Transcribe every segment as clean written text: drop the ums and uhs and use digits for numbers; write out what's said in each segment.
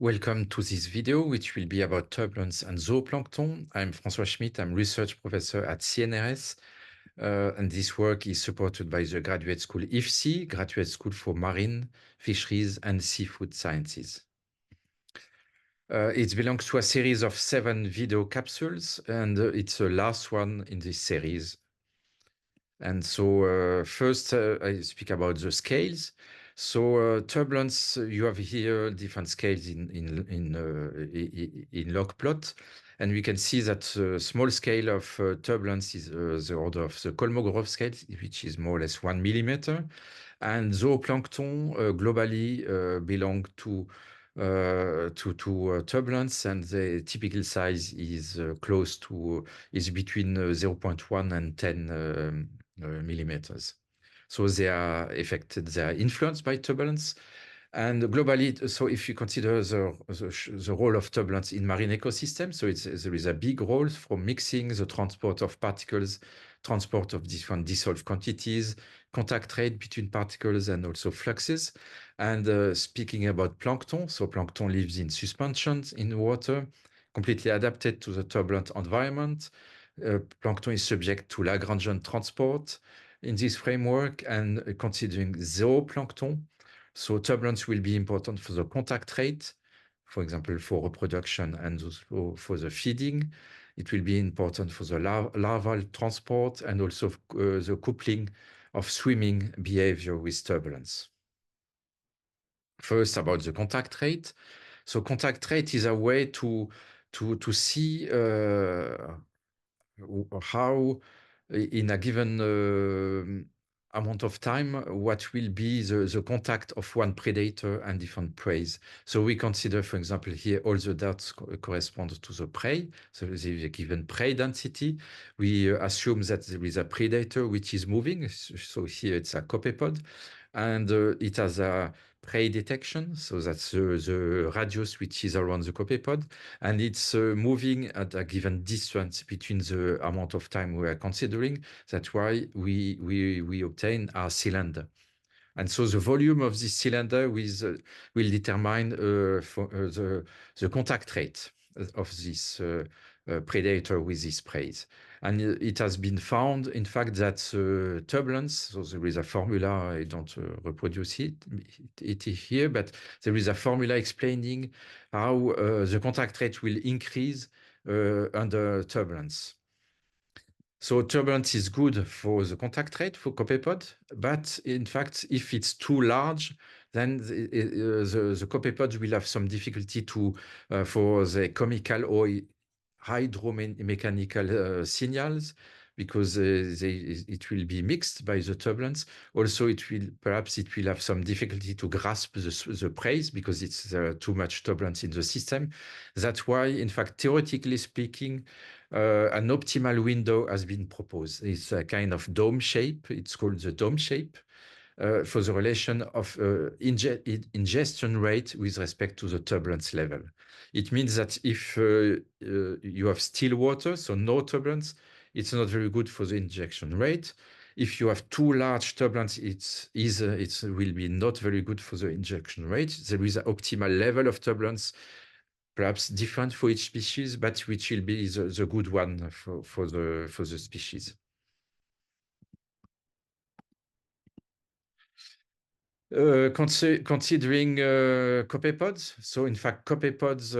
Welcome to this video, which will be about turbulence and zooplankton. I'm François Schmidt. I'm research professor at CNRS, and this work is supported by the graduate school IFSI, Graduate School for Marine, Fisheries and Seafood Sciences. It belongs to a series of 7 video capsules, and it's the last one in this series. And so first, I speak about the scales. So turbulence, you have here different scales in log plot, and we can see that the small scale of turbulence is the order of the Kolmogorov scale, which is more or less 1 millimeter, and zooplankton globally belong to turbulence, and the typical size is between 0.1 and 10 millimeters. So they are affected, they are influenced by turbulence. And globally, so if you consider the role of turbulence in marine ecosystems, so there is a big role from mixing, the transport of particles, transport of different dissolved quantities, contact rate between particles, and also fluxes. And speaking about plankton, so plankton lives in suspensions in water, completely adapted to the turbulent environment. Plankton is subject to Lagrangian transport in this framework, and considering zooplankton, so turbulence will be important for the contact rate, for example, for reproduction and also for the feeding. It will be important for the larval transport and also the coupling of swimming behavior with turbulence. First, about the contact rate. So contact rate is a way to see how in a given amount of time, what will be the contact of one predator and different prey. So we consider, for example, here all the dots correspond to the prey. So the given prey density, we assume that there is a predator which is moving. So here it's a copepod, and it has a prey detection. So that's the radius which is around the copepod, and it's moving at a given distance between the amount of time we are considering. That's why we obtain our cylinder. And so the volume of this cylinder will determine the contact rate of this predator with this prey. And it has been found, in fact, that turbulence, so there is a formula, I don't reproduce it here, but there is a formula explaining how the contact rate will increase under turbulence. So turbulence is good for the contact rate for copepod, but in fact, if it's too large, then the copepods will have some difficulty for the chemical or hydromechanical signals, because it will be mixed by the turbulence. Also, perhaps it will have some difficulty to grasp the prey because it's too much turbulence in the system. That's why, in fact, theoretically speaking, an optimal window has been proposed. It's a kind of dome shape. It's called the dome shape for the relation of ingestion rate with respect to the turbulence level. It means that if you have still water, so no turbulence, it's not very good for the injection rate. If you have too large turbulence, it will be not very good for the injection rate. There is an optimal level of turbulence, perhaps different for each species, but which will be the good one for the species. Considering copepods, so in fact, copepods,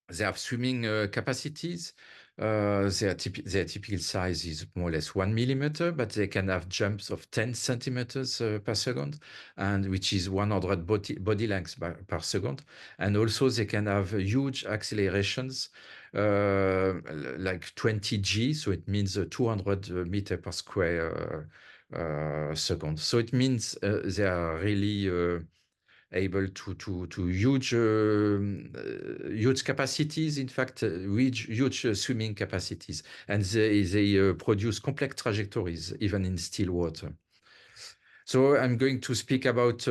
they have swimming capacities. Their typical size is more or less 1 millimeter, but they can have jumps of 10 centimeters per second, and which is 100 body lengths per second. And also they can have huge accelerations, like 20 G, so it means 200 meter per square second. So it means they are really able to huge capacities, in fact, huge swimming capacities. And they produce complex trajectories, even in still water. So I'm going to speak about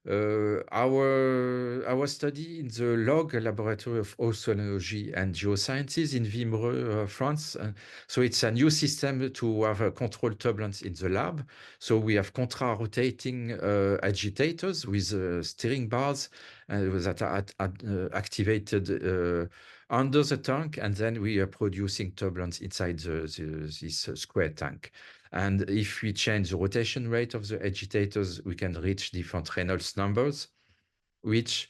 Our study in the LOG Laboratory of Oceanology and Geosciences in Vimereux, France. So it's a new system to have a controlled turbulence in the lab. So we have contra-rotating agitators with steering bars that are activated under the tank, and then we are producing turbulence inside this square tank. And if we change the rotation rate of the agitators, we can reach different Reynolds numbers, which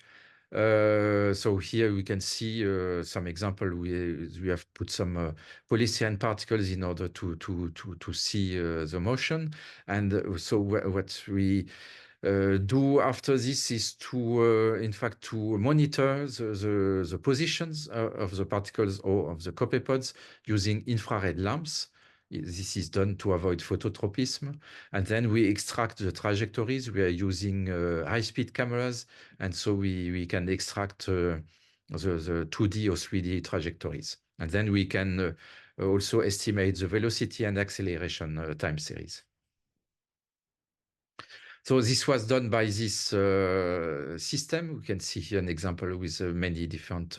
so here we can see some example. We have put some polycyan particles in order to see the motion. And so what we do after this is to, in fact, to monitor the positions of the particles or of the copepods using infrared lamps. This is done to avoid phototropism. And then we extract the trajectories. We are using high-speed cameras. And so we can extract the 2D or 3D trajectories. And then we can also estimate the velocity and acceleration time series. So this was done by this system. We can see here an example with many different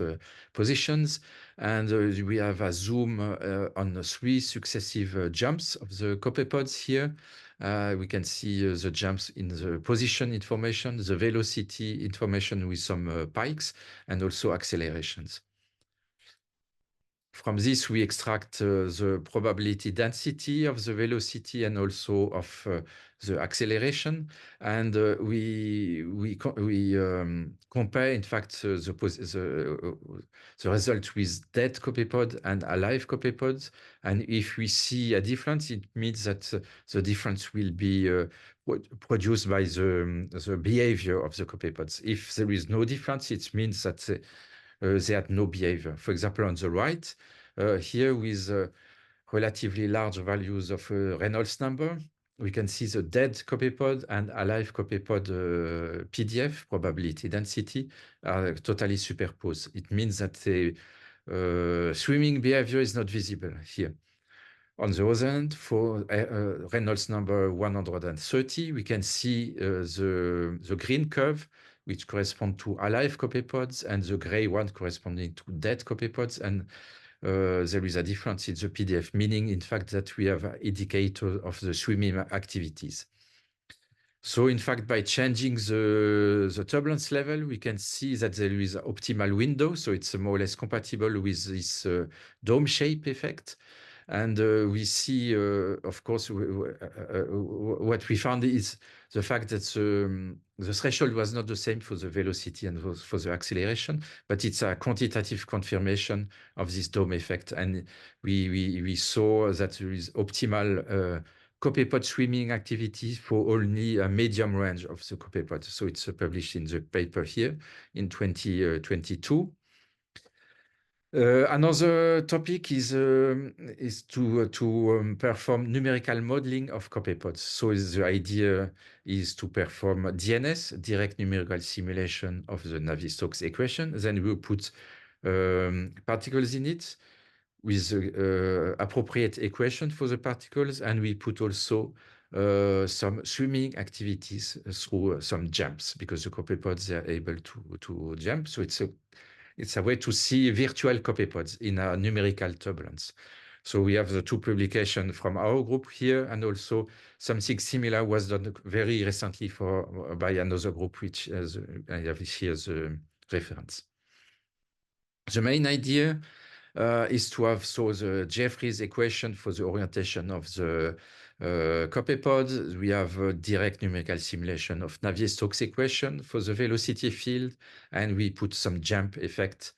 positions. And we have a zoom on 3 successive jumps of the copepods here. We can see the jumps in the position information, the velocity information with some pikes, and also accelerations. From this, we extract the probability density of the velocity and also of the acceleration, and we compare, in fact, the result with dead copepod and alive copepods. And if we see a difference, it means that the difference will be produced by the behavior of the copepods. If there is no difference, it means that they had no behavior. For example, on the right, here with relatively large values of Reynolds number, we can see the dead copepod and alive copepod PDF, probability density, are totally superposed. It means that the swimming behavior is not visible here. On the other hand, for Reynolds number 130, we can see the green curve, which correspond to alive copepods, and the gray one corresponding to dead copepods. And there is a difference in the PDF, meaning, in fact, that we have an indicator of the swimming activities. So, in fact, by changing the turbulence level, we can see that there is an optimal window. So it's more or less compatible with this dome shape effect. And we see, of course, what we found is the fact that the threshold was not the same for the velocity and for the acceleration, but it's a quantitative confirmation of this dome effect. And we saw that there is optimal copepod swimming activity for only a medium range of the copepod. So it's published in the paper here in 2022. Another topic is to perform numerical modeling of copepods. So the idea is to perform DNS, direct numerical simulation of the Navier-Stokes equation. Then we put particles in it with appropriate equation for the particles, and we put also some swimming activities through some jumps, because the copepods are able to jump. So it's a way to see virtual copepods in a numerical turbulence. So we have the 2 publications from our group here, and also something similar was done very recently by another group, which I have here the reference. The main idea is to have the Jeffreys equation for the orientation of the copepods. We have a direct numerical simulation of Navier-Stokes equation for the velocity field, and we put some jump effect.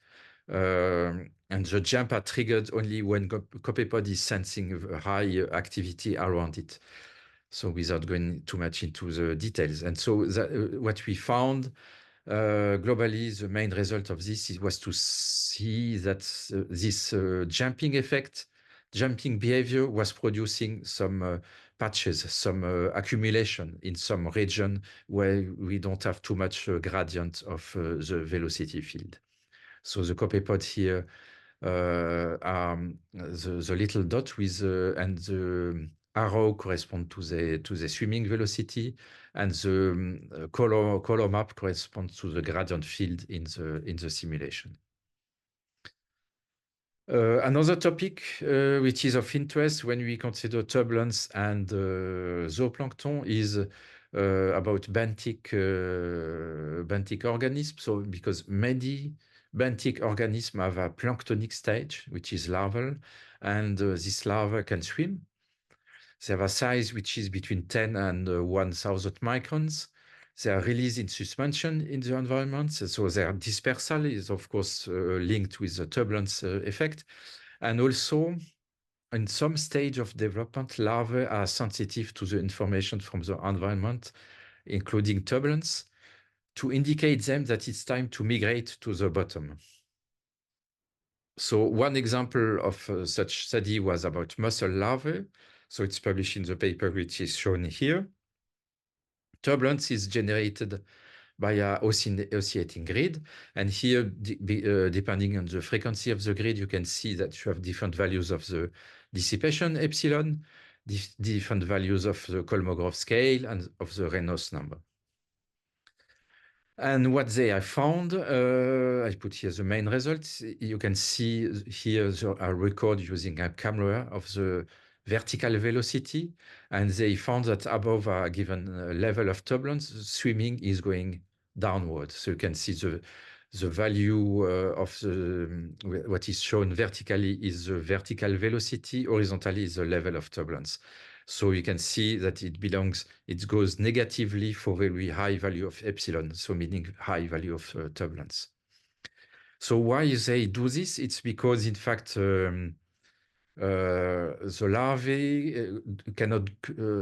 And the jump are triggered only when copepod is sensing high activity around it. So without going too much into the details. And so what we found globally, the main result of this was to see that this jumping behavior was producing some patches, some accumulation in some region where we don't have too much gradient of the velocity field. So the copepod here are the little dot with and the arrow correspond to the swimming velocity, and the color map corresponds to the gradient field in the simulation. Another topic which is of interest when we consider turbulence and zooplankton is about benthic organisms. So because many benthic organisms have a planktonic stage, which is larval, and this larva can swim. They have a size which is between 10 and 1,000 microns. They are released in suspension in the environment. So their dispersal is, of course, linked with the turbulence effect. And also, in some stage of development, larvae are sensitive to the information from the environment, including turbulence, to indicate them that it's time to migrate to the bottom. So one example of such study was about mussel larvae. So it's published in the paper which is shown here. Turbulence is generated by a oscillating grid. And here, depending on the frequency of the grid, you can see that you have different values of the dissipation epsilon, different values of the Kolmogorov scale, and of the Reynolds number. And what they have found, I put here the main results. You can see here a record using a camera of the vertical velocity, and they found that above a given level of turbulence, swimming is going downward. So you can see the value of what is shown vertically is the vertical velocity, horizontally is the level of turbulence. So you can see that it goes negatively for very high value of epsilon, so meaning high value of turbulence. So why they do this? It's because, in fact, the larvae cannot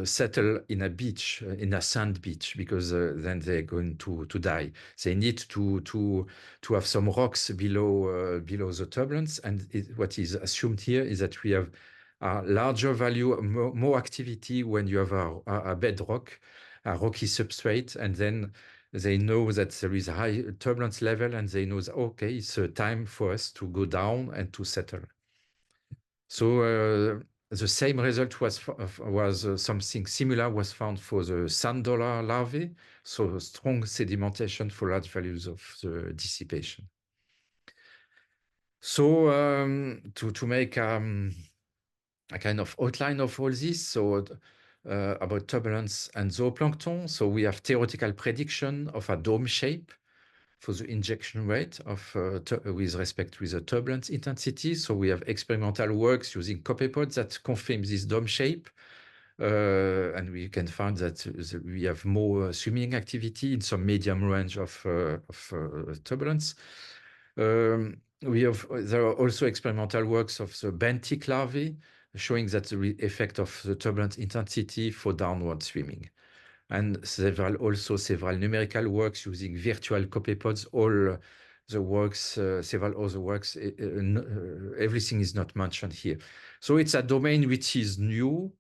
settle in a beach, in a sand beach, because then they're going to die. They need to have some rocks below the turbulence. And what is assumed here is that we have a larger value, more activity when you have a bedrock, a rocky substrate, and then they know that there is a high turbulence level, and they know that, okay, it's time for us to go down and to settle. So the same result was something similar was found for the sand dollar larvae, so strong sedimentation for large values of the dissipation. So to make a kind of outline of all this, so about turbulence and zooplankton, so we have theoretical prediction of a dome shape for the injection rate of with respect with the turbulence intensity. So we have experimental works using copepods that confirm this dome shape. And we can find that we have more swimming activity in some medium range of turbulence. There are also experimental works of the benthic larvae showing that the effect of the turbulence intensity for downward swimming. And several numerical works using virtual copepods. All the works, several other works, everything is not mentioned here. So it's a domain which is new.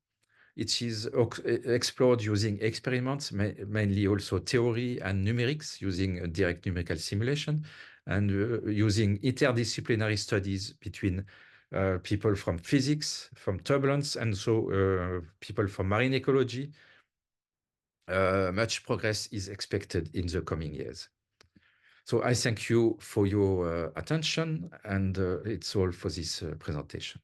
It is explored using experiments, mainly also theory and numerics, using direct numerical simulation, and using interdisciplinary studies between people from physics, from turbulence, and so people from marine ecology. Much progress is expected in the coming years. So I thank you for your attention, and it's all for this presentation.